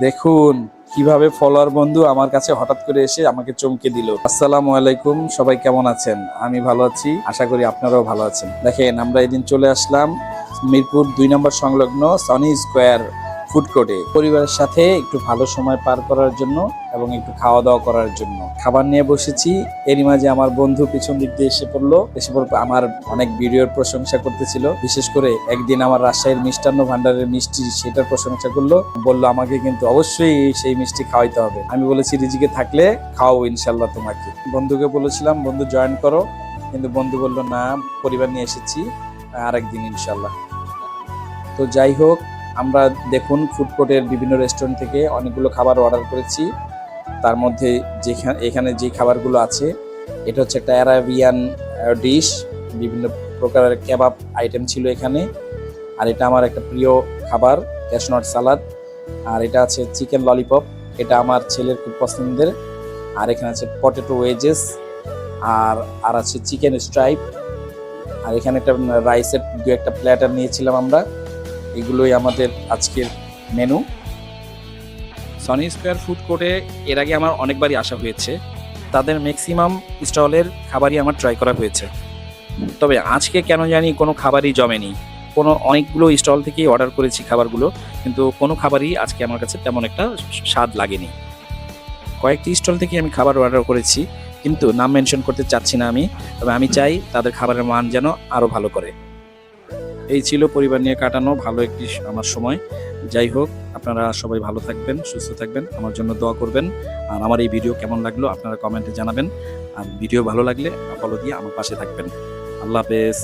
দেখুন কিভাবে ফলোয়ার বন্ধু আমার কাছে হঠাৎ করে এসে আমাকে চমকে দিল। আসসালামু আলাইকুম, সবাই কেমন আছেন? আমি ভালো আছি, আশা করি আপনারাও ভালো আছেন। দেখেন আমরা এদিন চলে আসলাম মিরপুর 2 নম্বর সংলগ্ন সনি স্কোয়ার ফুড কোর্টে পরিবারের সাথে একটু ভালো সময় পার করার জন্য এবং একটু খাওয়া দাওয়া করার জন্য খাবার নিয়ে বসেছি। এরই মাঝে আমার বন্ধু পিছন দিক দিয়ে এসে পড়লো আমার অনেক ভিডিওর প্রশংসা করতেছিল। বিশেষ করে একদিন আমার রাজশাহীর মিষ্টান্ন ভান্ডারের মিষ্টি সেটার প্রশংসা করলো, বললো আমাকে কিন্তু অবশ্যই সেই মিষ্টি খাওয়াইতে হবে। আমি বলেছি রিজিকে থাকলে খাওয়াবো ইনশাল্লাহ তোমাকে। বন্ধুকে বলেছিলাম বন্ধু জয়েন করো, কিন্তু বন্ধু বললো না, পরিবার নিয়ে এসেছি, আরেকদিন ইনশাল্লাহ। তো যাই হোক, আমরা দেখুন ফুড কোর্টের বিভিন্ন রেস্টুরেন্ট থেকে অনেকগুলো খাবার অর্ডার করেছি। তার মধ্যে এখানে যে খাবারগুলো আছে, এটা হচ্ছে একটা অ্যারাবিয়ান ডিশ, বিভিন্ন প্রকারের কেবাব আইটেম ছিল এখানে। আর এটা আমার একটা প্রিয় খাবার, ক্যাশনট সালাদ। আর এটা আছে চিকেন ললিপপ, এটা আমার ছেলের খুব পছন্দের। আর এখানে আছে পটেটো ওয়েজেস, আর আর আছে চিকেন স্ট্রাইপ। আর এখানে একটা রাইসের একটা প্ল্যাটার নিয়েছিলাম আমরা। এগুলোই আমাদের আজকের মেনু। সনি স্কোয়ার ফুড কোর্টে এর আগে আমার অনেকবারই আসা হয়েছে, তাদের ম্যাক্সিমাম স্টলের খাবারই আমার ট্রাই করা হয়েছে। তবে আজকে কেন জানি কোনো খাবারই জমেনি। অনেকগুলো স্টল থেকেই অর্ডার করেছি খাবারগুলো, কিন্তু কোনো খাবারই আজকে আমার কাছে তেমন একটা স্বাদ লাগেনি। কয়েকটি স্টল থেকে আমি খাবার অর্ডার করেছি, কিন্তু নাম মেনশন করতে চাচ্ছি না আমি। তবে আমি চাই তাদের খাবারের মান যেন আরও ভালো করে। এই ছিল পরিবার নিয়ে কাটানো ভালো একটি আমার সময়। যাই হোক, আপনারা সবাই ভালো থাকবেন, সুস্থ থাকবেন, আমার জন্য দোয়া করবেন। আর আমার এই ভিডিও কেমন লাগলো আপনারা কমেন্টে জানাবেন। আর ভিডিও ভালো লাগলে ফলো দিয়ে আমার পাশে থাকবেন। আল্লাহ হাফেজ।